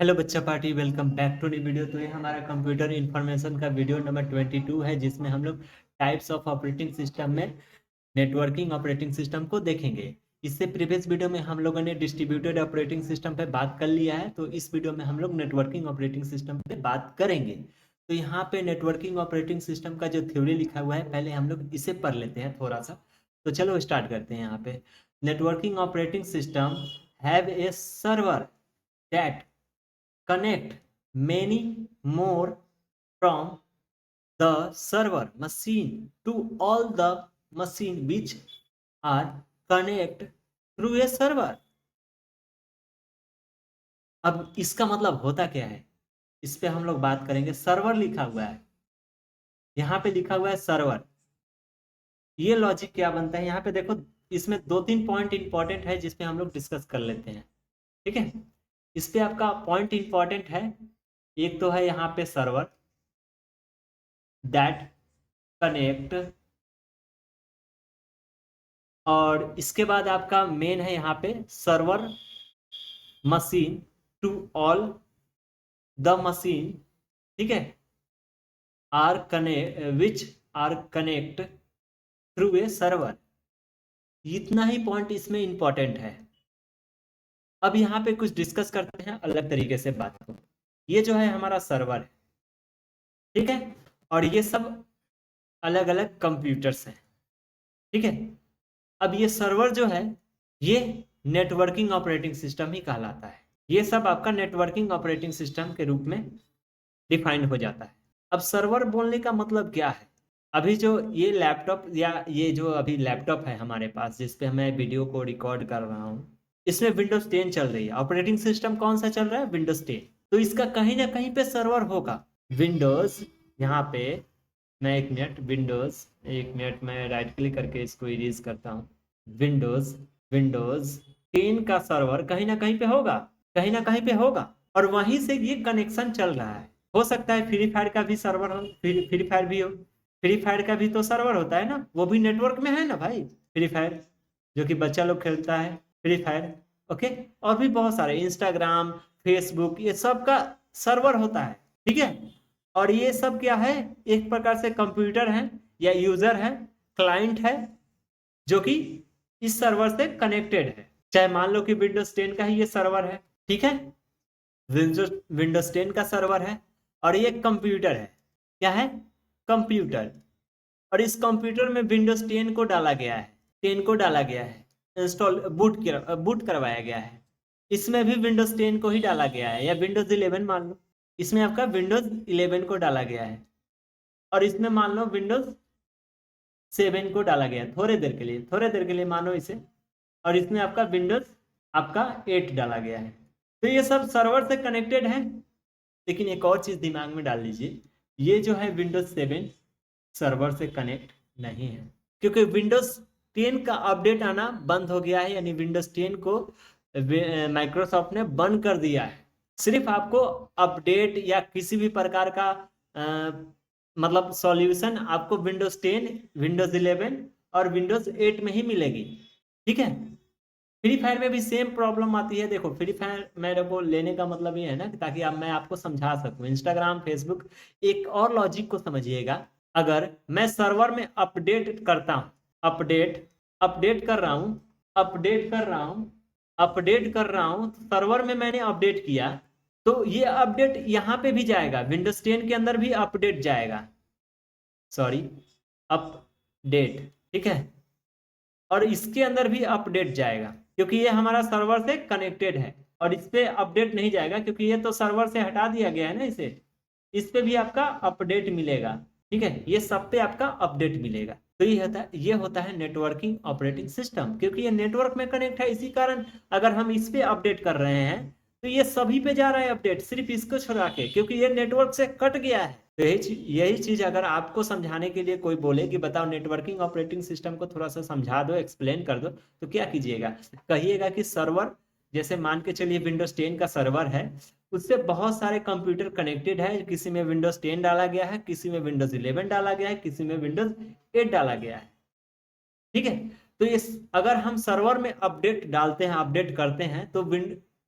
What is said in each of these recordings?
Hello बच्चा party, welcome back to new video. तो ये हमारा कंप्यूटर इंफॉर्मेशन का वीडियो नंबर 22 है, जिसमें हम लोग टाइप्स ऑफ ऑपरेटिंग सिस्टम में नेटवर्किंग ऑपरेटिंग सिस्टम को देखेंगे। इससे प्रीवियस वीडियो में हम लोगों ने डिस्ट्रीब्यूटेड ऑपरेटिंग सिस्टम पे बात कर लिया है, तो इस वीडियो में हम लोग नेटवर्किंग ऑपरेटिंग सिस्टम पे बात करेंगे। तो यहाँ पे नेटवर्किंग ऑपरेटिंग सिस्टम का जो थ्योरी लिखा हुआ है, पहले हम लोग इसे पढ़ लेते हैं थोड़ा सा। तो चलो स्टार्ट करते हैं। यहाँ पे networking operating system have a server that connect many more from the server machine to all the machine which are connect through a server। अब इसका मतलब होता क्या है, इस पे हम लोग बात करेंगे। सर्वर लिखा हुआ है, यहाँ पे लिखा हुआ है सर्वर। ये लॉजिक क्या बनता है, यहाँ पे देखो, इसमें 2-3 पॉइंट इंपॉर्टेंट है जिसपे हम लोग डिस्कस कर लेते हैं। ठीक है, इस पे आपका पॉइंट इंपॉर्टेंट है। एक तो है यहाँ पे सर्वर दैट कनेक्ट, और इसके बाद आपका मेन है यहाँ पे server machine to all the machine. ठीक है, are connect which are connect through a server. इतना ही पॉइंट इसमें इंपॉर्टेंट है। अब यहाँ पे कुछ डिस्कस करते हैं अलग तरीके से बात को। ये जो है हमारा सर्वर है, ठीक है, और ये सब अलग अलग कंप्यूटर्स हैं। ठीक है, अब ये सर्वर जो है ये नेटवर्किंग ऑपरेटिंग सिस्टम ही कहलाता है। ये सब आपका नेटवर्किंग ऑपरेटिंग सिस्टम के रूप में डिफाइन हो जाता है। अब सर्वर बोलने का मतलब क्या है, अभी जो ये लैपटॉप या ये जो अभी लैपटॉप है हमारे पास, जिस पे मैं वीडियो को रिकॉर्ड कर रहा हूँ, इसमें विंडोज 10 चल रही है। ऑपरेटिंग सिस्टम कौन सा चल रहा है, विंडोज 10। तो इसका कहीं ना कहीं पे सर्वर होगा। विंडोज, यहाँ पे मैं एक मिनट में राइट क्लिक करके इसको इरेज करता हूँ। विंडोज विंडोज 10 का सर्वर कहीं ना कहीं पे होगा, कहीं ना कहीं पे होगा, और वहीं से ये कनेक्शन चल रहा है। हो सकता है फ्री फायर का भी सर्वर हो, फ्री फायर भी हो। फ्री फायर का भी तो सर्वर होता है ना, वो भी नेटवर्क में है ना भाई। फ्री फायर जो कि बच्चा लोग खेलता है, फ्री फायर। ओके, और भी बहुत सारे इंस्टाग्राम, फेसबुक, ये सब का सर्वर होता है। ठीक है, और ये सब क्या है, एक प्रकार से कंप्यूटर है या यूजर है, क्लाइंट है, जो कि इस सर्वर से कनेक्टेड है। चाहे मान लो कि विंडोज 10 का ही ये सर्वर है। ठीक है, विंडोज 10 का सर्वर है, और ये कंप्यूटर है। क्या है, कंप्यूटर। और इस कंप्यूटर में विंडोज 10 को डाला गया है, 10 को डाला गया है, इंस्टॉल बूट करवाया गया है। इसमें भी विंडोज 10 को ही डाला गया है, या विंडोज 11 मान लो, इसमें आपका विंडोज 11 को डाला गया है, और इसमें मान लो विंडोज 7 को डाला गया है। थोड़े देर के लिए मानो इसे, और इसमें आपका विंडोज आपका 8 डाला गया है। तो ये सब सर्वर से कनेक्टेड है। लेकिन एक और चीज दिमाग में डाल लीजिए, ये जो है विंडोज 7 सर्वर से कनेक्ट नहीं है, क्योंकि विंडोज 10 का अपडेट आना बंद हो गया है। यानी विंडोज 10 को माइक्रोसॉफ्ट ने बंद कर दिया है। सिर्फ आपको अपडेट या किसी भी प्रकार का मतलब सॉल्यूशन आपको विंडोज 10, विंडोज 11 और विंडोज 8 में ही मिलेगी। ठीक है, फ्री फायर में भी सेम प्रॉब्लम आती है। देखो, फ्री फायर मेरे को लेने का मतलब ये है ना, ताकि अब मैं आपको समझा सकूं। इंस्टाग्राम, फेसबुक, एक और लॉजिक को समझिएगा। अगर मैं सर्वर में अपडेट करता हूं, अपडेट अपडेट कर रहा हूं, अपडेट कर रहा हूं, अपडेट कर रहा हूं, तो सर्वर में मैंने अपडेट किया, तो ये अपडेट यहां पे भी जाएगा, विंडोज 10 के अंदर भी अपडेट जाएगा। Sorry, update. ठीक है, और इसके अंदर भी अपडेट जाएगा, क्योंकि ये हमारा सर्वर से कनेक्टेड है। और इस पे अपडेट नहीं जाएगा, क्योंकि ये तो सर्वर से हटा दिया गया है ना इसे। इस पे भी आपका अपडेट मिलेगा। ठीक है, ये सब पे आपका अपडेट मिलेगा। तो ये होता है नेटवर्किंग ऑपरेटिंग सिस्टम, क्योंकि ये नेटवर्क में कनेक्ट है। इसी कारण अगर हम इस पे अपडेट कर रहे हैं, तो ये सभी पे जा रहा है अपडेट, सिर्फ इसको छुड़ा के, क्योंकि ये नेटवर्क से कट गया है। तो यही चीज अगर आपको समझाने के लिए कोई बोले कि बताओ नेटवर्किंग ऑपरेटिंग सिस्टम को थोड़ा सा समझा दो, एक्सप्लेन कर दो, तो क्या कीजिएगा, कहिएगा कि सर्वर, जैसे मान के चलिए विंडोज 10 का सर्वर है, उससे बहुत सारे कंप्यूटर कनेक्टेड है। किसी में विंडोज 10 डाला गया है, किसी में विंडोज 11 डाला गया है, किसी में विंडोज 8 डाला गया है। ठीक है, तो ये अगर हम सर्वर में अपडेट डालते हैं, अपडेट करते हैं, तो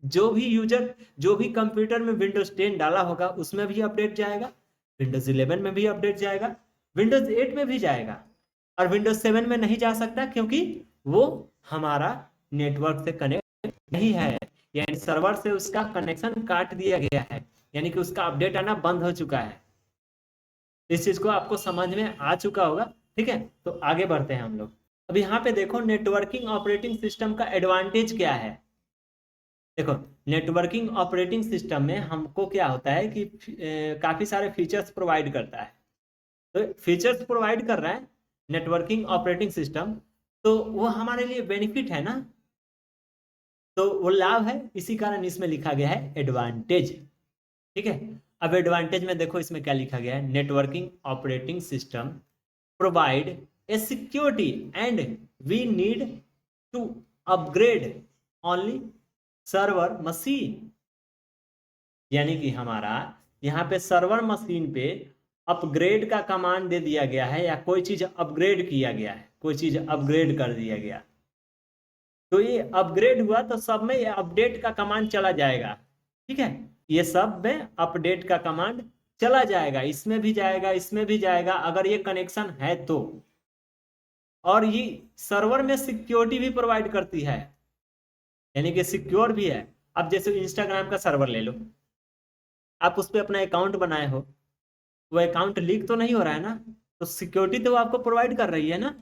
जो भी यूजर, जो भी कंप्यूटर में विंडोज 10 डाला होगा उसमें भी अपडेट जाएगा, विंडोज 11 में भी अपडेट जाएगा, विंडोज 8 में भी जाएगा, और विंडोज 7 में नहीं जा सकता क्योंकि वो हमारा नेटवर्क से कनेक्ट नहीं है, यानी सर्वर से उसका कनेक्शन काट दिया गया है, यानी कि उसका अपडेट आना बंद हो चुका है। इस चीज को आपको समझ में आ चुका होगा। ठीक है, तो आगे बढ़ते हैं हम लोग। अब यहाँ पे देखो नेटवर्किंग ऑपरेटिंग सिस्टम का एडवांटेज क्या है। देखो नेटवर्किंग ऑपरेटिंग सिस्टम में हमको क्या होता है कि काफी सारे फीचर्स प्रोवाइड करता है। तो फीचर्स प्रोवाइड कर रहा है नेटवर्किंग ऑपरेटिंग सिस्टम, तो वो हमारे लिए बेनिफिट है ना, तो वो लाभ है, इसी कारण इसमें लिखा गया है एडवांटेज। ठीक है, अब एडवांटेज में देखो इसमें क्या लिखा गया है, networking operating system provide a security and we need to upgrade only server machine, यानी कि हमारा यहाँ पे सर्वर मशीन पे अपग्रेड का कमांड दे दिया गया है, या कोई चीज अपग्रेड किया गया है, कोई चीज अपग्रेड कर दिया गया, तो ये अपग्रेड हुआ तो सब में ये अपडेट का कमांड चला जाएगा। ठीक है, ये सब में अपडेट का कमांड चला जाएगा, इसमें भी जाएगा, इसमें भी जाएगा, अगर ये कनेक्शन है तो। और ये सर्वर में सिक्योरिटी भी प्रोवाइड करती है, यानी कि सिक्योर भी है। अब जैसे इंस्टाग्राम का सर्वर ले लो, आप उस पर अपना अकाउंट बनाए हो, वो अकाउंट लीक तो नहीं हो रहा है ना, तो सिक्योरिटी तो वो आपको प्रोवाइड कर रही है ना,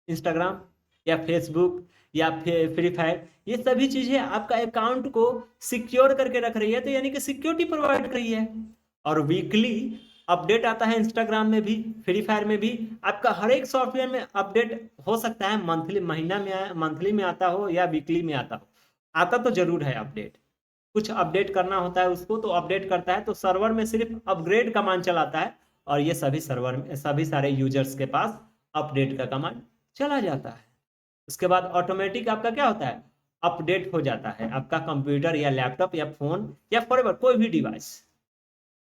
इंस्टाग्राम या फेसबुक या फ्री फायर, ये सभी चीजें आपका अकाउंट को सिक्योर करके रख रही है, तो यानी कि सिक्योरिटी प्रोवाइड कर रही है। और वीकली अपडेट आता है इंस्टाग्राम में भी, फ्री फायर में भी, आपका हर एक सॉफ्टवेयर में अपडेट हो सकता है, मंथली महीना में मंथली में आता हो या वीकली में आता हो, आता तो जरूर है अपडेट, कुछ अपडेट करना होता है उसको तो अपडेट करता है, तो सर्वर में सिर्फ अपग्रेड कमांड चलाता है, और ये सभी सर्वर में सभी सारे यूजर्स के पास अपडेट का कमांड चला जाता है। उसके बाद ऑटोमेटिक आपका क्या होता है, अपडेट हो जाता है, आपका कंप्यूटर या लैपटॉप या फोन या फॉरएवर कोई भी डिवाइस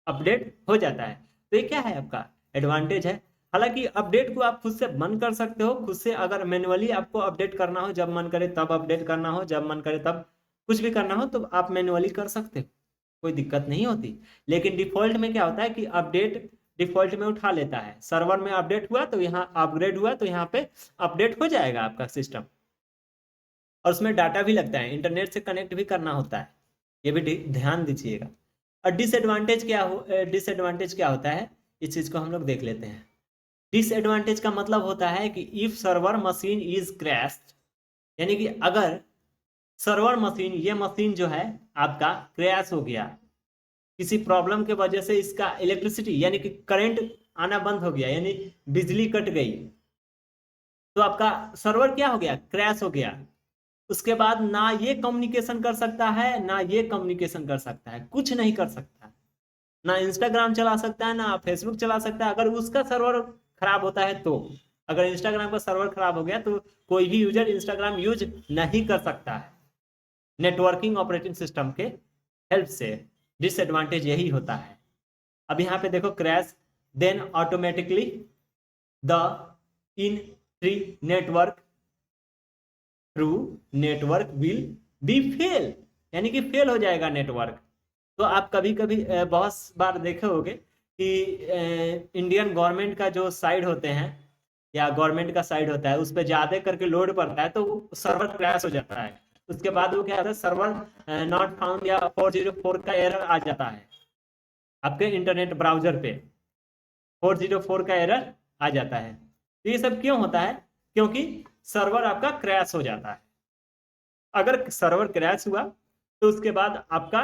अपडेट हो जाता है। तो ये क्या है, आपका एडवांटेज है। हालांकि अपडेट को आप खुद से बंद कर सकते हो, खुद से अगर मैन्युअली आपको अपडेट करना हो, जब मन करे तब अपडेट करना हो, जब मन करे तब कुछ भी करना हो, तो आप मैन्युअली कर सकते हो, कोई दिक्कत नहीं होती। लेकिन डिफॉल्ट में क्या होता है कि अपडेट डिफॉल्ट में उठा लेता है, सर्वर में अपडेट हुआ तो यहाँ अपग्रेड हुआ तो यहाँ पे अपडेट हो जाएगा आपका सिस्टम, और उसमें डाटा भी लगता है, इंटरनेट से कनेक्ट भी करना होता है, ये भी ध्यान दीजिएगा। और डिसएडवांटेज क्या होता है, इस चीज को हम लोग देख लेते हैं। डिसएडवांटेज का मतलब होता है कि if server machine is crashed, यानी कि अगर सर्वर मशीन, ये मशीन जो है आपका क्रैश हो गया, किसी प्रॉब्लम के वजह से इसका इलेक्ट्रिसिटी यानी कि करंट आना बंद हो गया, यानी बिजली कट गई, तो आपका सर्वर क्या हो गया, क्रैश हो गया। उसके बाद ना ये कम्युनिकेशन कर सकता है, ना ये कम्युनिकेशन कर सकता है, कुछ नहीं कर सकता, ना इंस्टाग्राम चला सकता है, ना फेसबुक चला सकता है, अगर उसका सर्वर खराब होता है तो। अगर इंस्टाग्राम का सर्वर खराब हो गया तो कोई भी यूजर इंस्टाग्राम यूज नहीं कर सकता है नेटवर्किंग ऑपरेटिंग सिस्टम के हेल्प से। डिसएडवांटेज यही होता है। अब यहाँ पे देखो crash, then automatically the entire network through network will be fail, यानी कि फेल हो जाएगा नेटवर्क। तो आप कभी कभी बहुत बार देखे होंगे कि इंडियन गवर्नमेंट का जो साइड होते हैं या गवर्नमेंट का साइड होता है, उस पर ज्यादा करके लोड पड़ता है तो सर्वर क्रैश हो जाता है। उसके बाद वो क्या होता है, सर्वर नॉट फाउंड या 404 का एरर आ जाता है आपके इंटरनेट ब्राउजर पे, 404 का एरर आ जाता है। तो ये सब क्यों होता है, क्योंकि सर्वर आपका क्रैश हो जाता है। अगर सर्वर क्रैश हुआ तो उसके बाद आपका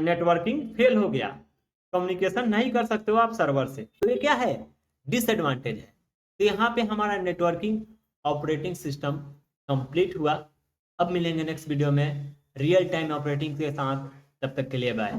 नेटवर्किंग फेल हो गया, कम्युनिकेशन नहीं कर सकते हो आप सर्वर से, तो ये क्या है, डिसएडवांटेज है। तो यहाँ पे हमारा नेटवर्किंग ऑपरेटिंग सिस्टम कंप्लीट हुआ। अब मिलेंगे नेक्स्ट वीडियो में रियल टाइम ऑपरेटिंग के साथ, तब तक के लिए बाय।